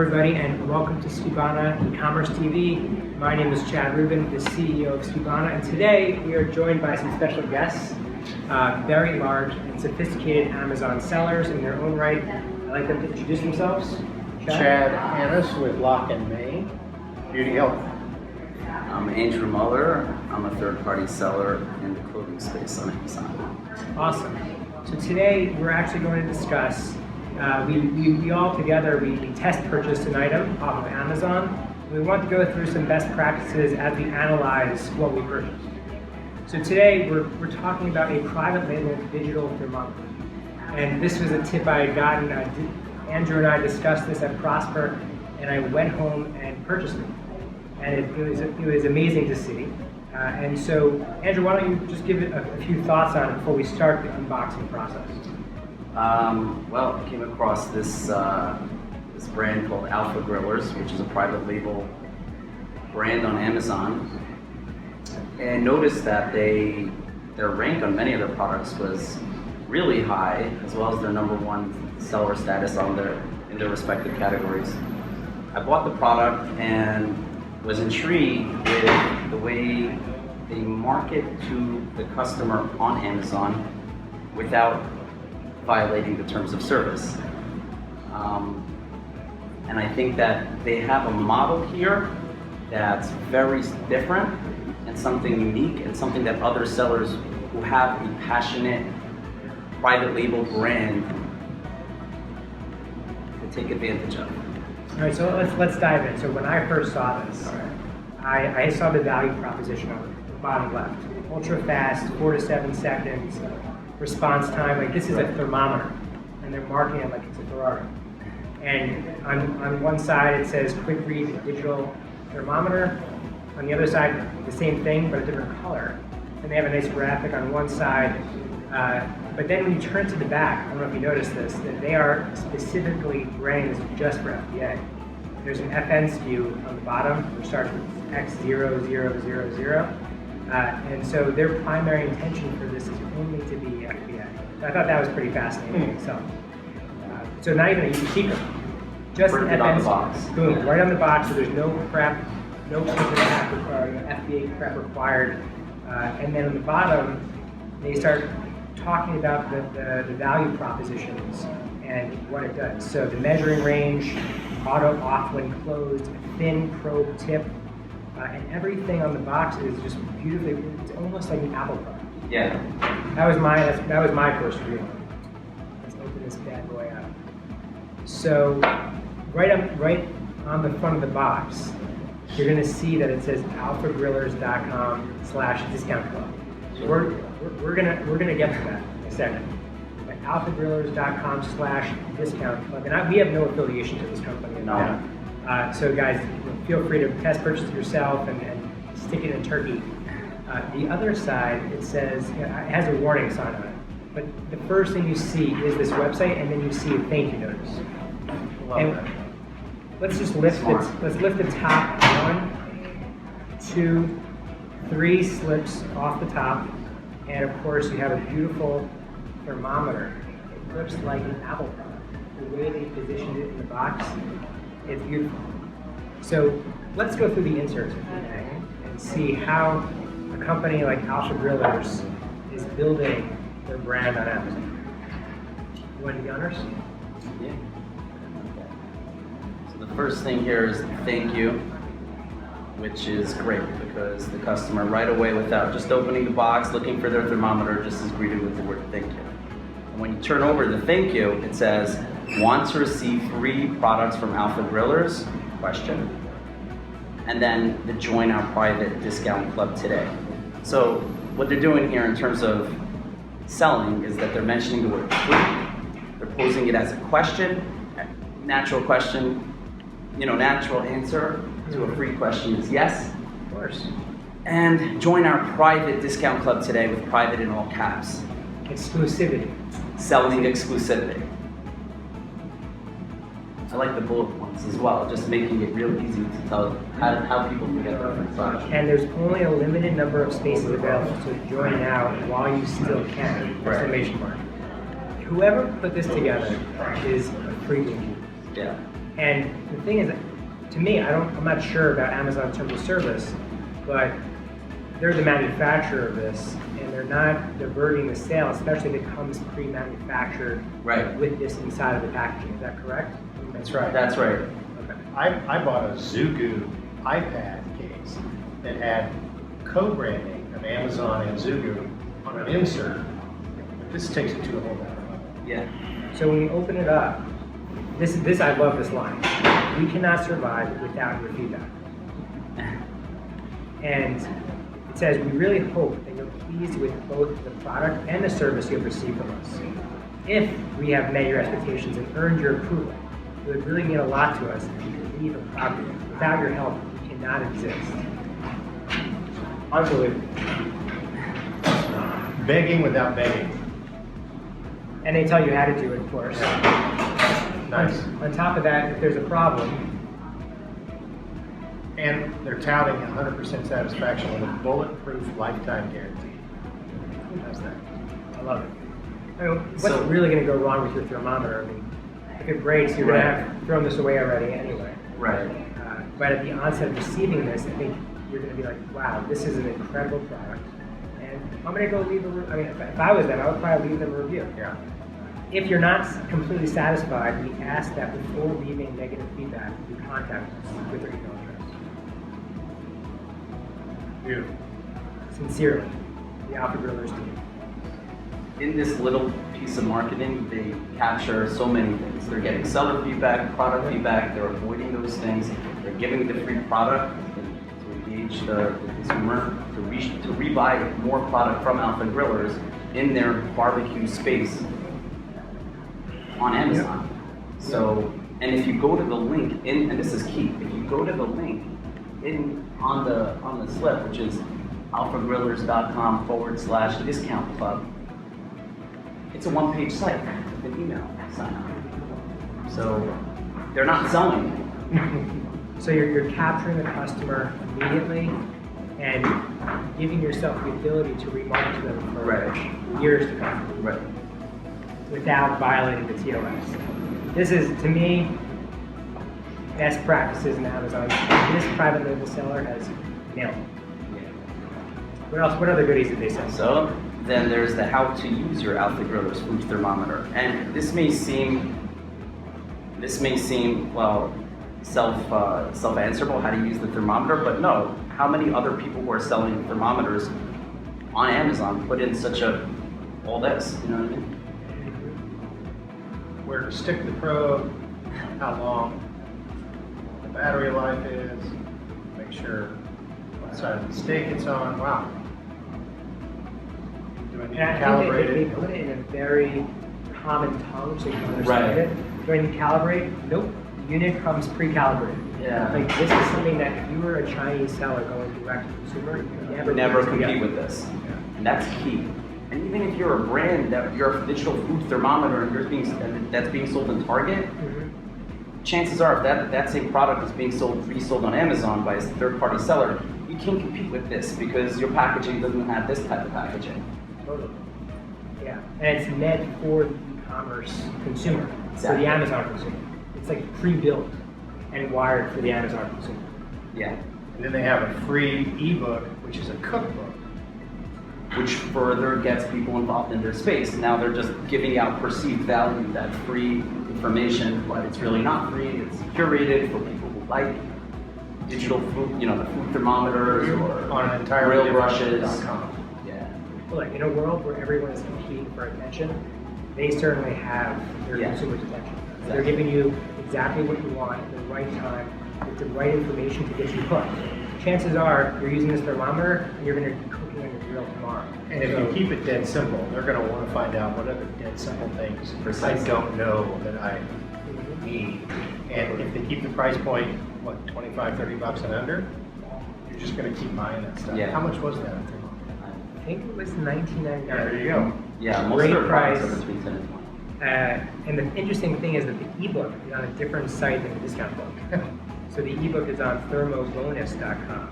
everybody, and welcome to Skubana E-Commerce TV. My name is Chad Rubin, the CEO of Skubana, and today we are joined by some special guests, very large and sophisticated Amazon sellers in their own right. I'd like them to introduce themselves. Chad Hannes with Lock & Main, Beauty Health. I'm Andrew Muller. I'm a third-party seller in the clothing space on Amazon. Awesome. So today we're actually going to discuss, we all together, we test purchased an item off of Amazon. We want to go through some best practices as we analyze what we purchased. So today we're talking about a private label digital thermometer. And this was a tip I had gotten. Andrew and I discussed this at Prosper, and I went home and purchased it. And it was amazing to see. And so, Andrew, why don't you just give it a few thoughts on it before we start the unboxing process? Well, I came across this brand called Alpha Grillers, which is a private label brand on Amazon, and noticed that their rank on many of their products was really high, as well as their #1 seller status in their respective categories. I bought the product and was intrigued with the way they market to the customer on Amazon without violating the terms of service. And I think that they have a model here that's very different and something unique and something that other sellers who have a passionate private label brand can take advantage of. All right, so let's dive in. So when I first saw this, I saw the value proposition on the bottom left. Ultra fast, 4 to 7 seconds, response time. Like, this is a thermometer, and they're marketing it like it's a Ferrari. And on one side it says quick read digital thermometer. On the other side, the same thing, but a different color. And they have a nice graphic on one side. But then when you turn to the back, I don't know if you noticed this, that they are specifically branding this just for FBA. There's an FN SKU on the bottom, which starts with X0000. And so their primary intention for this is only to be FBA. I thought that was pretty fascinating itself. So not even a secret, just an FN SKU. Boom, right on the box, so there's no prep, no FBA prep required. And then on the bottom, they start talking about the value propositions and what it does. So the measuring range, auto off when closed, thin probe tip, and everything on the box is just beautifully. It's almost like an Apple product. Yeah. That was my first review. Let's open this bad boy up. So right on the front of the box, you're going to see that it says alphagrillers.com/discount club. So we're gonna get to that in a second. But alphagrillers.com/discount club, and we have no affiliation to this company. No. So guys, feel free to test purchase it yourself and stick it in Turkey. The other side, it says, it has a warning sign on it. But the first thing you see is this website, and then you see a thank you notice. Let's just lift the top 1, 2, 3 slips off the top, and of course you have a beautiful thermometer. It looks like an Apple product. The way they positioned it in the box, it's beautiful. So let's go through the inserts and see how a company like Alpha Grillers is building their brand on Amazon. You want to be honest? Yeah. So the first thing here is thank you, which is great because the customer right away, without just opening the box, looking for their thermometer, just is greeted with the word thank you. And when you turn over the thank you, it says, want to receive 3 products from Alpha Grillers? Question. And then the join our private discount club today. So what they're doing here in terms of selling is that they're mentioning the word free. They're posing it as a question, natural question, natural answer to a free question is yes. Of course. And join our private discount club today with private in all caps. Exclusivity. Selling exclusivity. I like the bullet points as well, just making it real easy to tell how people can get their products. And there's only a limited number of spaces available, so join now while you still can. Exclamation mark. Whoever put this together is a freaking genius. Yeah. And the thing is, to me, I'm not sure about Amazon in terms of service, but they're the manufacturer of this, and they're not diverting the sale, especially if it comes pre-manufactured Right. with this inside of the packaging. Is that correct? That's right. That's right. Okay. I bought a Zugu iPad case that had co-branding of Amazon and Zugu on an insert. But this takes it to a whole other level. Yeah. So when you open it up, this I love this line. We cannot survive without your feedback. And it says, we really hope that you're pleased with both the product and the service you've received from us. If we have met your expectations and earned your approval, it would really mean a lot to us if you could leave a property. Without your help, we cannot exist. Unbelievable. Begging without begging. And they tell you how to do it, of course. Nice. On top of that, if there's a problem, And they're touting 100% satisfaction with a bulletproof lifetime guarantee. Who does that? I love it. I mean, what's So- really going to go wrong with your thermometer? I mean, if it breaks, you're going to have thrown this away already anyway. Right. But at the onset of receiving this, I think you're going to be like, wow, this is an incredible product. And I'm going to go leave a review. I mean, if I was them, I would probably leave them a review. Yeah. If you're not completely satisfied, we ask that before leaving negative feedback, you contact us with your email address. Beautiful. Sincerely, the Alpha Grillers team. In this little piece of marketing, they capture so many things. They're getting seller feedback, product feedback, they're avoiding those things, they're giving the free product to engage the consumer, to rebuy more product from Alpha Grillers in their barbecue space on Amazon. So, and if you go to the link in, and this is key, if you go to the link on the slip, which is alphagrillers.com/discount club, it's a one-page site with an email sign up. So they're not selling. So you're capturing the customer immediately and giving yourself the ability to remarket to them for Right. years to come. Right. Without violating the TOS. This is, to me, best practices in Amazon. This private label seller has nailed it. What else? What other goodies did they sell? So then there's the how to use your Alpha Grillers food thermometer, and this may seem well self-answerable how to use the thermometer, but no. How many other people who are selling thermometers on Amazon put in all this? You know what I mean? Where to stick the probe, how long the battery life is, make sure what side of the steak it's on. Wow. Do I need to And I calibrate think they it? put it in a very common tongue so you can understand Right. it. Do I need to calibrate? Nope. The unit comes pre-calibrated. Yeah. Like this is something that if you were a Chinese seller going direct to consumer, you could Never put it compete together. with this, and that's key. And even if you're a brand that you're a digital food thermometer and that's being sold in Target, Mhm. chances are if that same product is being resold on Amazon by a third-party seller, you can't compete with this because your packaging doesn't have this type of packaging. Totally. Yeah, and it's meant for the e-commerce consumer, for Exactly. the Amazon consumer. It's like pre-built and wired for the Amazon consumer. Yeah. And then they have a free ebook, which is a cookbook. Which further gets people involved in their space. Now they're just giving out perceived value, that free information, but it's really not free. It's curated for people who like digital food, the food thermometers or On an entirely grill different brushes. .com. Yeah. Well, like in a world where everyone is competing for attention, they certainly have their Yeah. consumer's attention. Exactly. They're giving you exactly what you want at the right time with the right information to get you hooked. Chances are you're using this thermometer and you're going to be cooking on your grill tomorrow. And if So- you keep it dead simple, they're going to want to find out what other dead simple things Precisely. I don't know that I need. And if they keep the price point, what, 25, 30 bucks and under, you're just going to keep buying that stuff. Yeah. How much was that? I think it was $19.99. There you go. Yeah, most Great of their products price. are between 10 and 20. And the interesting thing is that the ebook is on a different site than the discount book. So the ebook is on thermobonus.com,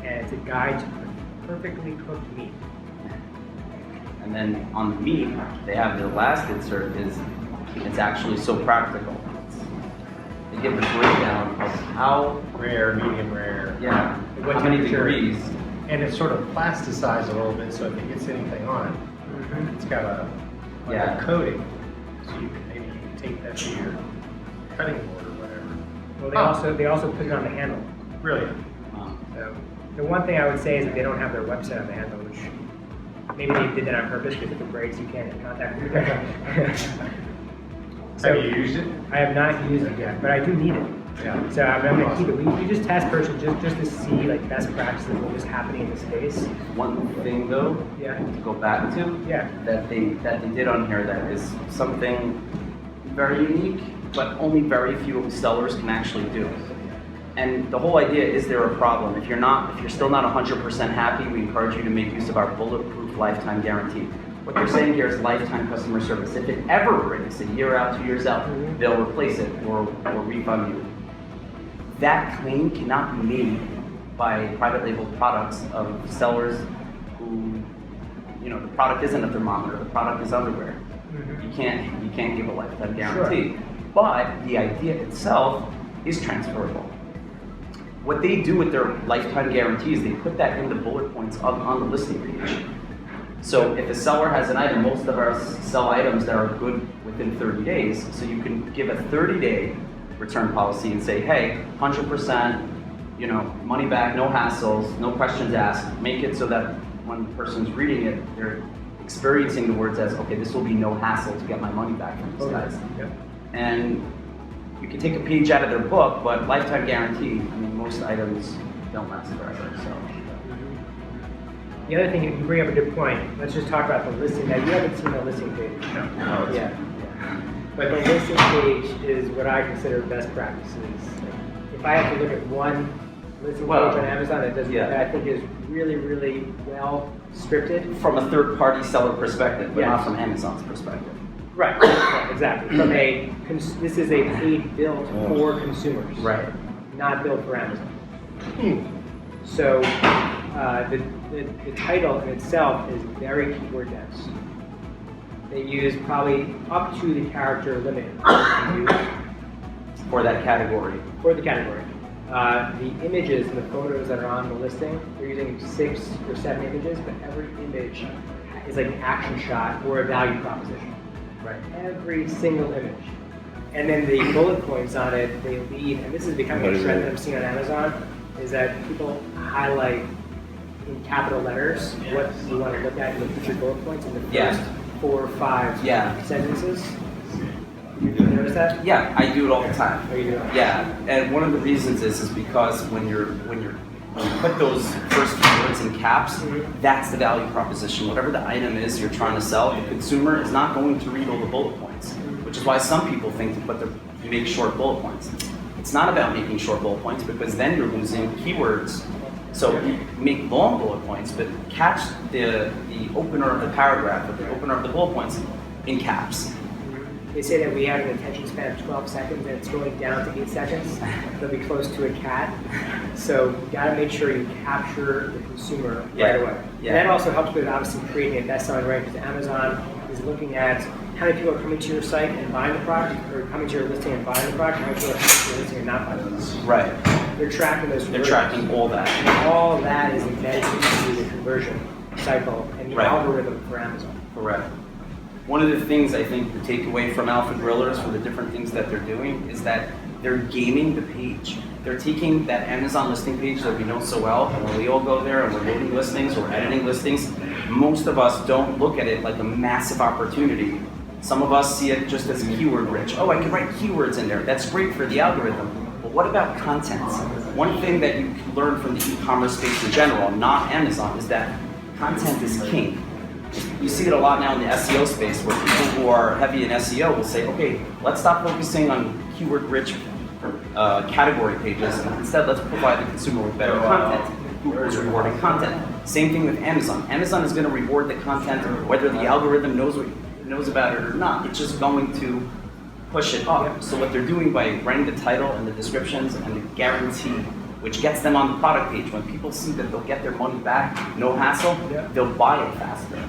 and it's a guide to perfectly cooked meat. And then on the meat, they have the last insert it's actually so practical. they give the breakdown of how, Rare, medium rare. yeah, What how many temperature? degrees. And it's sort of plasticized a little bit, so if it gets anything on it, it's got Yeah. a coating. So you can take that to your cutting board or whatever. Well, they also put it on the handle. Brilliant. So the one thing I would say is that they don't have their website on the handle, which maybe they did that on purpose because if it breaks, you can't contact them. So Have you used it? I have not used it yet, but I do need it. Yeah. So I'm going to keep it. We just test person just to see like best practices of what was happening in the space. One thing though, Yeah. to go back to, Yeah. that they did on here that is something very unique, but only very few sellers can actually do. And the whole idea is there a problem? If you're still not 100% happy, we encourage you to make use of our Bulletproof lifetime guarantee. What they're saying here is lifetime customer service. If it ever breaks, a year out, 2 years out, they'll replace it or refund you. That claim cannot be made by private label products of sellers who, the product isn't a thermometer, the product is underwear. You can't give a lifetime guarantee. Sure. But the idea itself is transferable. What they do with their lifetime guarantees, they put that in the bullet points on the listing page. So if a seller has an item, most of us sell items that are good within 30 days, so you can give a 30-day return policy and say, hey, 100%, money back, no hassles, no questions asked. Make it so that when the person's reading it, they're experiencing the words as, okay, this will be no hassle to get my money back from these guys. Yep. And you can take a page out of their book, but lifetime guarantee, most items don't last forever, so. The other thing, you bring up a good point. Let's just talk about the listing. Now, you haven't seen the listing page. No. Yeah. But the listing page is what I consider best practices. If I have to look at one listing page on Amazon that I think is really, really well scripted. From a third-party seller perspective, but Yes. not from Amazon's perspective. Right, exactly. This is a paid build for consumers. Right. Not built for Amazon. So the title in itself is very keyword dense. They use probably up to the character limit For that category. for the category. The images and the photos that are on the listing, they're using 6 or 7 images, but every image is like an action shot or a value proposition. Right. Every single image. And then the bullet points on it, they lead, and this is becoming a trend that I'm seeing on Amazon, is that people highlight in capital letters what you want to look at in the future bullet points in the first 4 or 5 sentences. You notice that? Yeah, I do it all the time. How you doing? Yeah, and one of the reasons is because when you put those first few words in caps, that's the value proposition. Whatever the item is you're trying to sell, the consumer is not going to read all the bullet points, which is why some people think to make short bullet points. It's not about making short bullet points because then you're losing keywords. So you make long bullet points, but catch the opener of the paragraph or the opener of the bullet points in caps. They say that we have an attention span of 12 seconds and it's going down to 8 seconds. They'll be close to a cat. So you gotta make sure you capture the consumer right away. Yeah. And that also helps with obviously creating a best-selling rank because Amazon is looking at how many people are coming to your site and buying the product, or coming to your listing and buying the product, and how many people are coming to your listing and not buying the product. Right. They're tracking those. They're tracking all that. And all that is embedded into the conversion cycle and the algorithm for Amazon. Correct. One of the things I think to take away from Alpha Grillers for the different things that they're doing is that they're gaming the page. They're taking that Amazon listing page that we know so well, and when we all go there and we're loading listings or editing listings, most of us don't look at it like a massive opportunity. Some of us see it just as keyword rich. Oh, I can write keywords in there. That's great for the algorithm. But what about content? One thing that you can learn from the e-commerce space in general, not Amazon, is that content is king. You see it a lot now in the SEO space where people who are heavy in SEO will say, okay, let's stop focusing on keyword-rich category pages and instead let's provide the consumer with better content. Google is rewarding content. Same thing with Amazon. Amazon is going to reward the content whether the algorithm knows about it or not. It's just going to push it up. So what they're doing by writing the title and the descriptions and the guarantee, which gets them on the product page, when people see that they'll get their money back, no hassle, they'll buy it faster.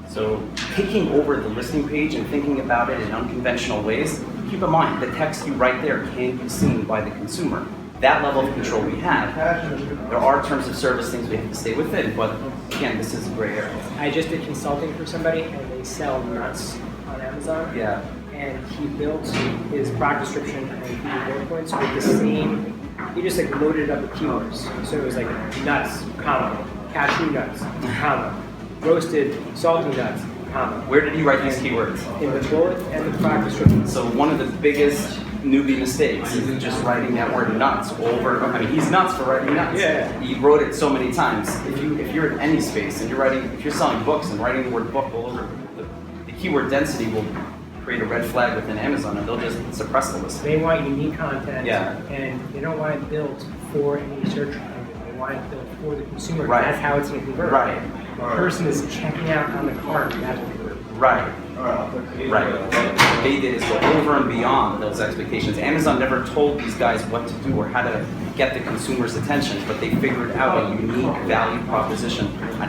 So taking over the listing page and thinking about it in unconventional ways keep in mind, the text you write there can be seen by the consumer. That level of control we have. There are terms of service things we have to stay within, but again, this is a gray area. I just did consulting for somebody, and they sell nuts on Amazon. Yeah. And he built his product description and bullet points with the same. He just like loaded it up with keywords. So it was like nuts, comma, cashew nuts, comma, roasted salty nuts, comma. Where did he write these keywords? In the bullet and the product description. So one of the biggest newbie mistakes is just writing that word nuts over. I mean, he's nuts for writing nuts. Yeah. He wrote it so many times. If you're in any space and if you're selling books and writing the word book all over, the keyword density will create a red flag within Amazon, and they'll just suppress the list. They want unique content, Yeah. and they don't want it built for any search engine. They want it built for the consumer. Right. That's how it's going to convert. Right. The person is checking out on the cart. That's what converts. Right. Right. What they did is go over and beyond those expectations. Amazon never told these guys what to do or how to get the consumer's attention, but they figured out a unique value proposition on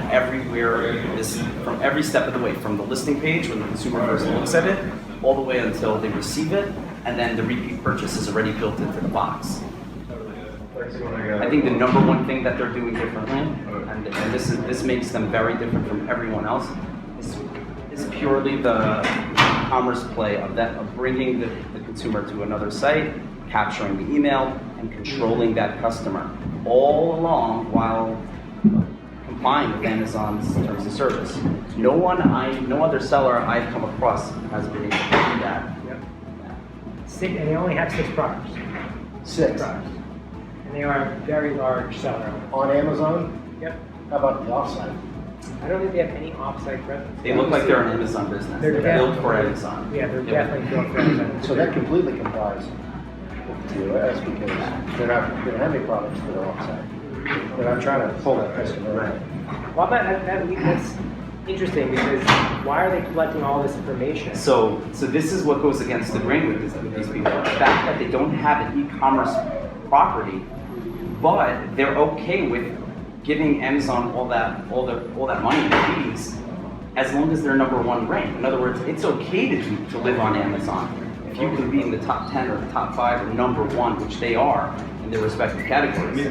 from every step of the way, from the listing page when the consumer first looks at it, all the way until they receive it, and then the repeat purchase is already built into the box. I think the number one thing that they're doing differently, and this makes them very different from everyone else, is purely the commerce play of bringing the consumer to another site, capturing the email, and controlling that customer, all along while complying with Amazon's terms of service. No other seller I've come across has been able to do that. Yep. And they only have 6 products. 6. Products. And they are a very large seller. On Amazon? Yep. How about the offsite? I don't think they have any offsite presence. They look like they're an Amazon business. They're They're built definitely- for Amazon. Yeah, they're definitely built for Amazon. So that completely complies with TOS because they don't have any products that are offsite. They're not trying to pull that customer in. Well, that's interesting because why are they collecting all this information? So this is what goes against the grain with these people. The fact that they don't have an e-commerce property, but they're okay with giving Amazon all that money in fees as long as they're number 1 ranked. In other words, it's okay to live on Amazon. If you can be in the top 10 or the top 5 or number 1, which they are in their respective categories.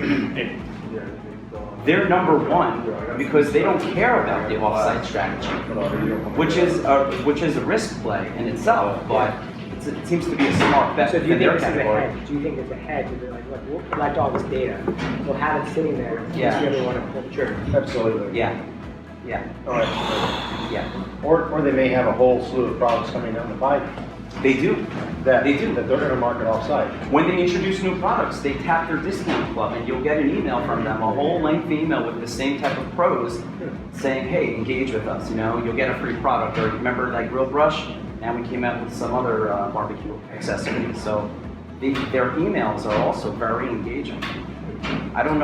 They're number 1 because they don't care about the offsite strategy, which is a risk play in itself, but it seems to be a smart bet So do you in think their this is a category. hedge? Do you think it's a hedge? They're like, look, we'll collect all this data. We'll have it sitting there in Yeah. case you ever want to pull the trigger. Absolutely. Yeah. All right. Yeah. Or they may have a whole slew of products coming down the pipe They do. that They do. that they're going to market offsite. When they introduce new products, they tap their discount club, and you'll get an email from them, a whole lengthy email with the same type of pros, saying, "Hey, engage with us. You'll get a free product." Or remember that grill brush? Now we came out with some other barbecue accessories. So their emails are also very engaging. I don't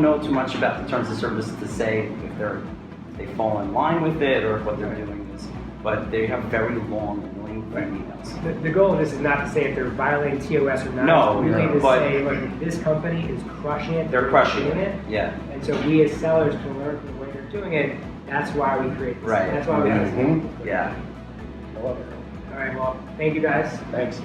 know too much about the terms of service to say if they fall in line with it or if what they're doing is, but they have very long and lengthy emails. The goal of this is not to say if they're violating TOS or not. No, it's really to but- say, look, this company is crushing it. They're crushing doing it. Yeah. And so we as sellers can learn from the way they're doing it. That's why we create this. Right. That's why we have this. Mhm. Yeah. I love it. All right, well, thank you guys. Thanks.